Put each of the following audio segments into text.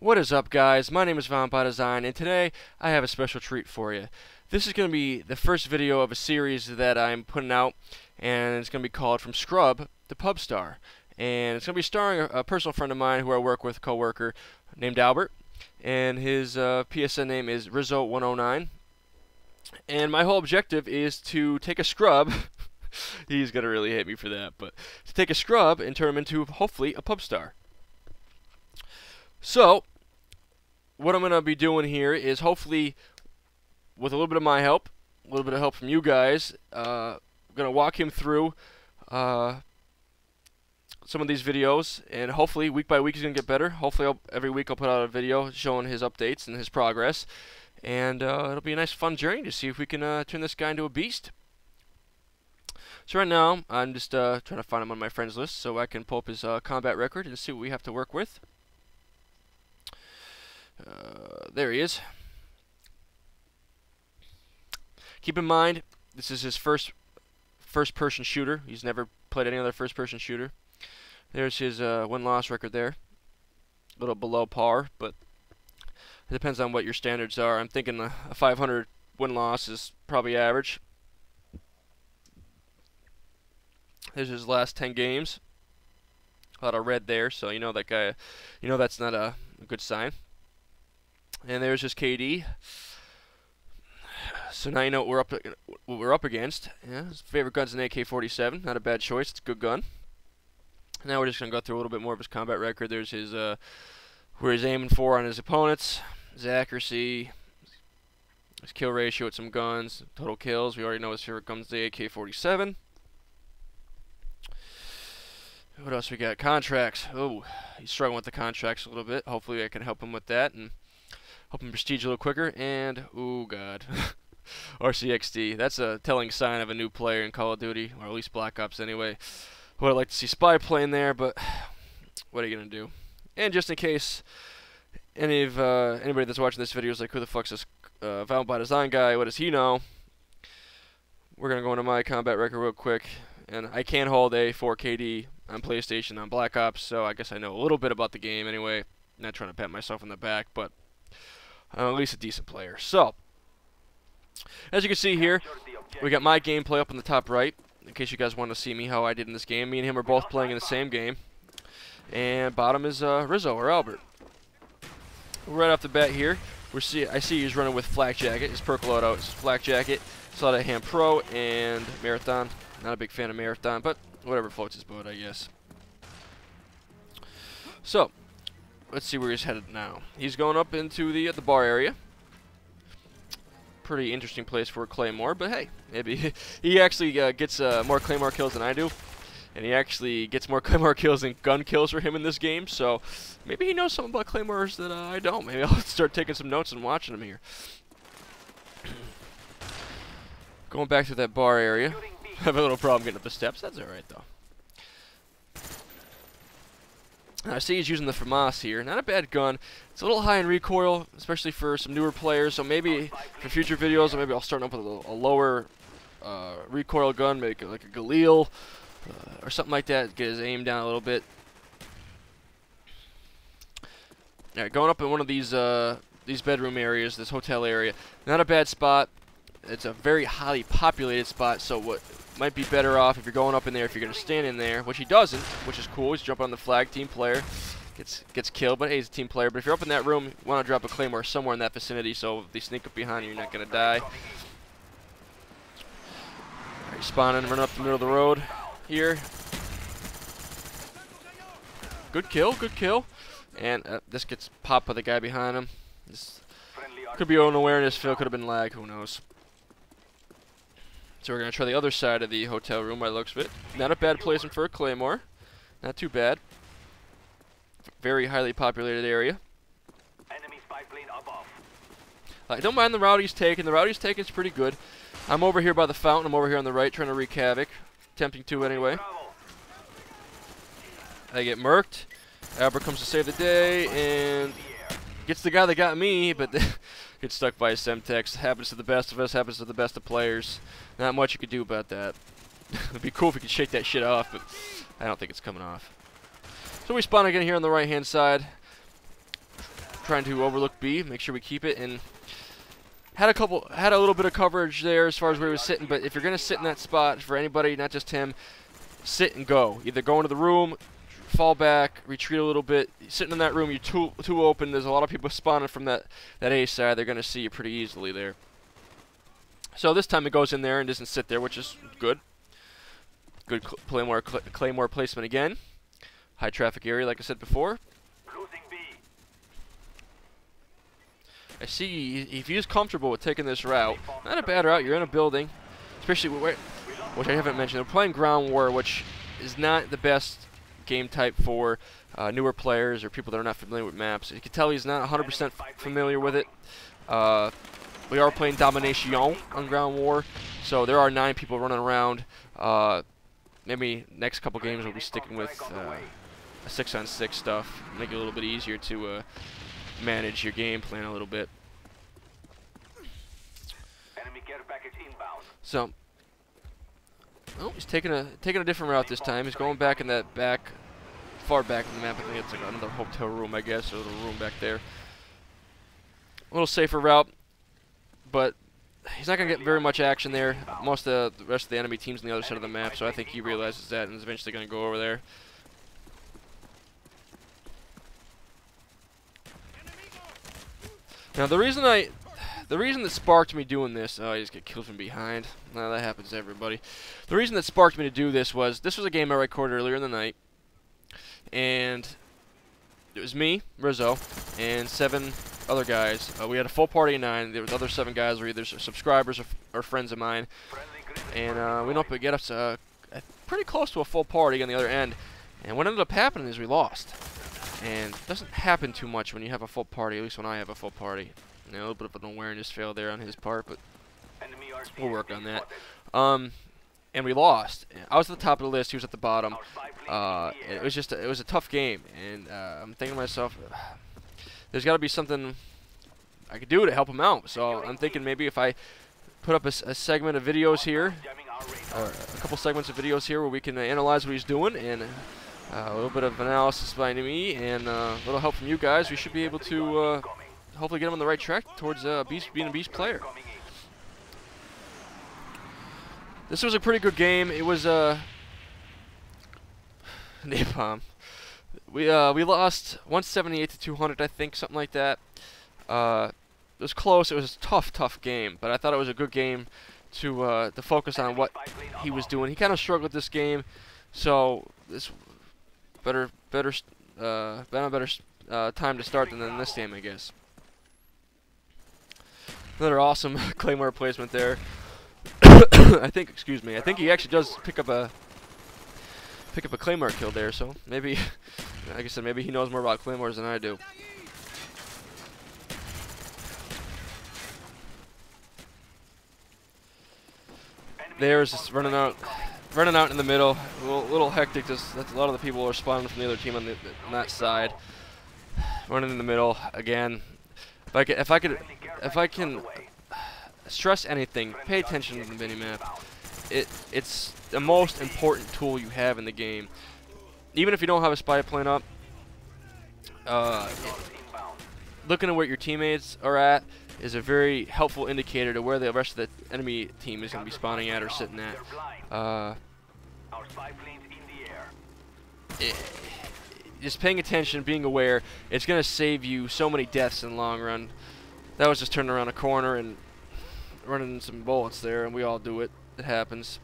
What is up, guys? My name is Vampire Design, and today I have a special treat for you. This is going to be the first video of a series that I'm putting out, and it's going to be called From Scrub to Pub Star. And it's going to be starring a personal friend of mine who I work with, co-worker, named Albert, and his PSN name is RIZZO109. And my whole objective is to take a scrub. He's going to really hate me for that, but to take a scrub and turn him into, hopefully, a pub star. So, what I'm going to be doing here is hopefully, with a little bit of my help, a little bit of help from you guys, I'm going to walk him through some of these videos, and hopefully week by week he's going to get better. Hopefully every week I'll put out a video showing his updates and his progress, and it'll be a nice fun journey to see if we can turn this guy into a beast. So right now I'm just trying to find him on my friends list so I can pull up his combat record and see what we have to work with. There he is. Keep in mind, this is his first-person shooter. He's never played any other first-person shooter. There's his win-loss record there. A little below par, but it depends on what your standards are. I'm thinking a 500 win-loss is probably average. There's his last 10 games. A lot of red there, so you know that guy. You know that's not a good sign. And there's his KD. So now you know what we're up against. Yeah, his favorite gun's an AK-47. Not a bad choice. It's a good gun. Now we're just gonna go through a little bit more of his combat record. There's his where he's aiming for on his opponents, his accuracy, his kill ratio with some guns, total kills. We already know his favorite gun's the AK-47. What else we got? Contracts. Oh, he's struggling with the contracts a little bit. Hopefully I can help him with that and help him prestige a little quicker. And, oh god, RCXD. That's a telling sign of a new player in Call of Duty, or at least Black Ops anyway. Would have liked to see Spy playing there, but what are you going to do? And just in case anybody that's watching this video is like, who the fuck's this Vampire Design guy? What does he know? We're going to go into my combat record real quick. And I can hold a 4KD on PlayStation on Black Ops, so I guess I know a little bit about the game anyway. Not trying to pat myself on the back, but I'm at least a decent player. So, as you can see here, we got my gameplay up on the top right, in case you guys want to see me how I did in this game. Me and him are both playing in the same game. And bottom is RIZZO, or Albert. Right off the bat here, I see he's running with Flak Jacket, his perk loadout is Flak Jacket, Sleight of Hand Pro, and Marathon. Not a big fan of Marathon, but whatever floats his boat, I guess. So, let's see where he's headed now. He's going up into the bar area. Pretty interesting place for a Claymore, but hey, maybe he actually gets more Claymore kills than I do. And he actually gets more Claymore kills than gun kills for him in this game, so maybe he knows something about Claymores that I don't. Maybe I'll start taking some notes and watching him here. Going back to that bar area. I have a little problem getting up the steps. That's alright, though. I see he's using the FAMAS here. Not a bad gun. It's a little high in recoil, especially for some newer players. So maybe for future videos, maybe I'll start up with a lower recoil gun, maybe like a Galil or something like that. Get his aim down a little bit. All right, going up in one of these bedroom areas, this hotel area. Not a bad spot. It's a very highly populated spot, so what might be better off if you're going up in there, if you're going to stand in there, which he doesn't, which is cool. He's jumping on the flag, team player, gets killed, but hey, he's a team player. But if you're up in that room, you want to drop a Claymore somewhere in that vicinity, so if they sneak up behind you, you're not going to die. Right, spawning, running up the middle of the road here. Good kill, good kill. And this gets popped by the guy behind him. This could be unawareness, Phil, could have been lag, who knows. So we're going to try the other side of the hotel room by the looks of it. Not a bad placement for a Claymore. Not too bad. Very highly populated area. I don't mind the route he's taking. The route he's taking is pretty good. I'm over here by the fountain. I'm over here on the right trying to wreak havoc. Attempting to anyway. I get murked. Albert comes to save the day and gets the guy that got me, but gets stuck by his Semtex. Happens to the best of us, happens to the best of players. Not much you could do about that. It'd be cool if we could shake that shit off, but I don't think it's coming off. So we spawn again here on the right-hand side. trying to overlook B, make sure we keep it, and had a little bit of coverage there as far as where he was sitting. But if you're gonna sit in that spot, for anybody, not just him, sit and go. Either go into the room, fall back, retreat a little bit. Sitting in that room, you're too open. There's a lot of people spawning from that A side. They're gonna see you pretty easily there. So this time it goes in there and doesn't sit there, which is good. Good claymore placement again. High traffic area, like I said before. I see if he's comfortable with taking this route. Not a bad route. You're in a building, especially which I haven't mentioned. They're playing ground war, which is not the best game type for newer players or people that are not familiar with maps. You can tell he's not 100% familiar with it. We are playing Domination on ground war, so there are 9 people running around. Maybe next couple games we'll be sticking with a 6-on-6 stuff, make it a little bit easier to manage your game plan a little bit. So, oh, he's taking a different route this time. He's going back in that far back in the map. I think it's like another hotel room, I guess, or a little room back there. A little safer route, but he's not going to get very much action there. Most of the rest of the enemy team's on the other side of the map, so I think he realizes that and is eventually going to go over there. Now the reason that sparked me doing this, oh, I just get killed from behind. No, that happens to everybody. The reason that sparked me to do this was a game I recorded earlier in the night, and it was me, RIZZO, and 7 other guys. We had a full party of 9. There was other 7 guys who were either subscribers or friends of mine, and we went up and get us pretty close to a full party on the other end. And what ended up happening is we lost. And it doesn't happen too much when you have a full party, at least when I have a full party. You know, a little bit of an awareness fail there on his part, but we'll work on that. And we lost. I was at the top of the list, he was at the bottom. It was a tough game, and I'm thinking to myself, there's got to be something I could do to help him out. So I'm thinking maybe if I put up a segment of videos here, or a couple segments of videos here where we can analyze what he's doing, and a little bit of analysis by me, and a little help from you guys, we should be able to hopefully get him on the right track towards being a beast player. This was a pretty good game. It was napalm. We lost 178 to 200, I think, something like that. It was close. It was a tough game, but I thought it was a good game to focus on what he was doing. He kind of struggled this game, so this better time to start than this game, I guess. Another awesome claymore placement there. I think he actually does pick up a claymore kill there. So maybe, like I said, maybe he knows more about claymores than I do. There's just running out in the middle. A little hectic. That's a lot of the people are spawning from the other team on that side. Running in the middle again. If I can stress anything, pay attention to the minimap. It's the most important tool you have in the game. Even if you don't have a spy plane up, looking at where your teammates are at is a very helpful indicator to where the rest of the enemy team is going to be spawning at or sitting at. Just paying attention, being aware, it's going to save you so many deaths in the long run. That was just turning around a corner and running some bullets there, and we all do it. It happens.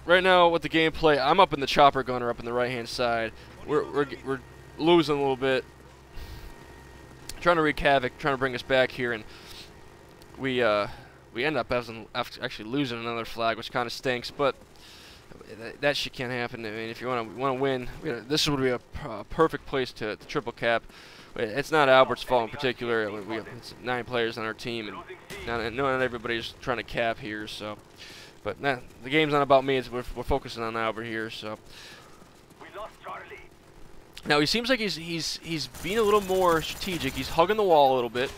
Right now, with the gameplay, I'm up in the chopper gunner up in the right-hand side. We're losing a little bit. Trying to wreak havoc, trying to bring us back here, and we end up actually losing another flag, which kind of stinks, but that shit can't happen. I mean, if you want to win, this would be a perfect place to triple cap. It's not Albert's fault in particular. It's 9 players on our team, and not everybody's trying to cap here. So, but nah, the game's not about me. We're focusing on Albert here. So. Now he seems like he's being a little more strategic. He's hugging the wall a little bit,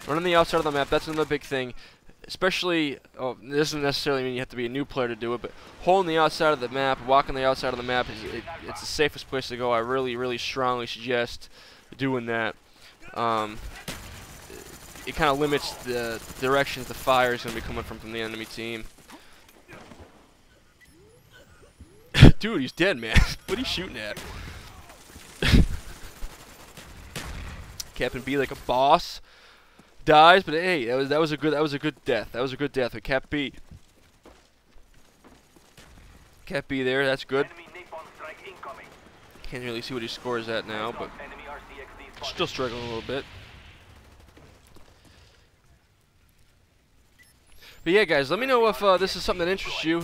running the outside of the map. That's another big thing. Especially, this doesn't necessarily mean you have to be a new player to do it, but holding the outside of the map, walking the outside of the map, it's the safest place to go. I really strongly suggest doing that. It kind of limits the directions the fire is going to be coming from the enemy team. Dude, he's dead, man. What are you shooting at? Captain B like a boss dies, but hey, that was a good death. That was a good death with Cap B. Cap B there, that's good. Can't really see what he scores at now, but still struggling a little bit. But yeah, guys, let me know if this is something that interests you.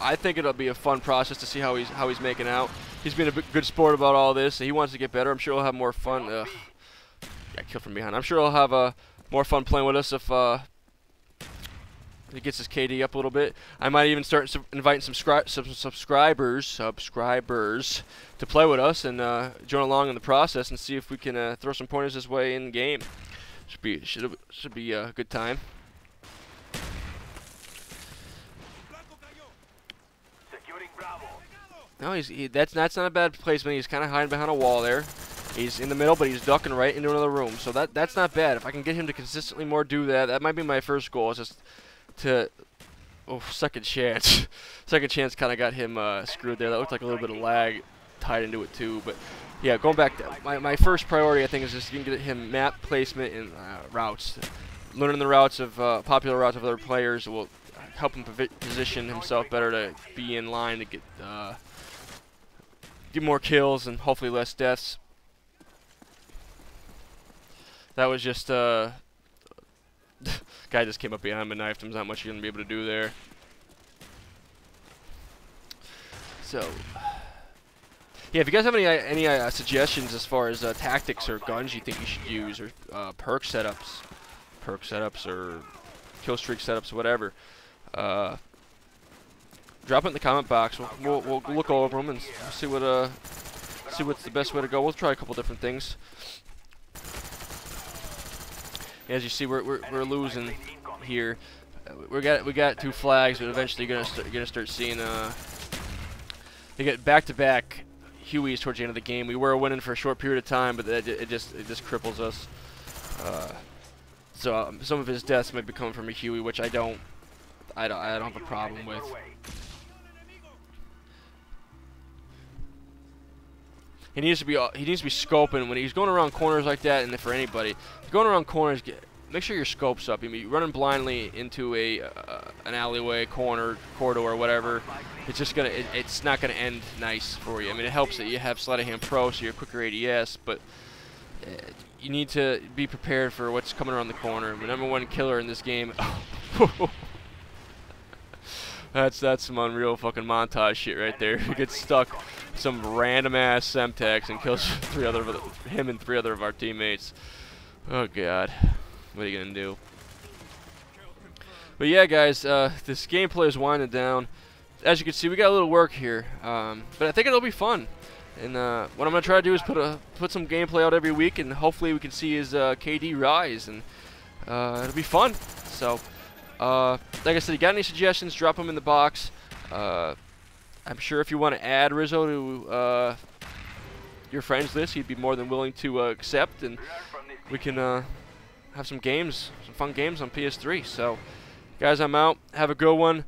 I think it'll be a fun process to see how he's making out. He's been a good sport about all this. He wants to get better. I'm sure he'll have more fun. Got killed from behind. I'm sure he'll have more fun playing with us if he gets his KD up a little bit. I might even start inviting some subscribers to play with us and join along in the process and see if we can throw some pointers his way in game. Should be a good time. No, that's not a bad placement. He's kind of hiding behind a wall there. He's in the middle, but he's ducking right into another room. So that's not bad. If I can get him to consistently more do that, that might be my first goal. Is just to second chance. Second chance kind of got him screwed there. That looked like a little bit of lag tied into it too. But yeah, going back to my first priority, I think is just to get him map placement and routes. Learning the routes of popular routes of other players will help him position himself better to be in line to get more kills and hopefully less deaths. That was just guy just came up behind him and knifed him. There's not much you're gonna be able to do there. So yeah, if you guys have any suggestions as far as tactics or guns you think you should use, or perk setups or kill streak setups, whatever, drop it in the comment box. We'll look over them and see what's the best way to go. We'll try a couple different things. As you see, we're losing here. We got 2 flags, but eventually you're gonna start seeing they get back-to-back Hueys towards the end of the game. We were winning for a short period of time, but it just cripples us. So some of his deaths might be coming from a Huey, which I don't have a problem with. He needs to be scoping when he's going around corners like that, and for anybody, if you're going around corners, make sure your scope's up. I mean, you're running blindly into an alleyway, corridor, or whatever. It's just it's not gonna end nice for you. I mean, it helps that you have sleight of hand pro, so you're quicker ADS, but you need to be prepared for what's coming around the corner. The #1 killer in this game. That's some unreal fucking montage shit right there. He gets stuck some random ass Semtex and kills him and 3 other of our teammates. Oh god, what are you gonna do? But yeah, guys, this gameplay is winding down. As you can see, we got a little work here, but I think it'll be fun. And what I'm gonna try to do is put some gameplay out every week, and hopefully we can see his KD rise, and it'll be fun. So. Like I said, you got any suggestions, drop them in the box. I'm sure if you want to add Rizzo to your friends list, he'd be more than willing to accept, and we can have some fun games on PS3. So, guys, I'm out. Have a good one.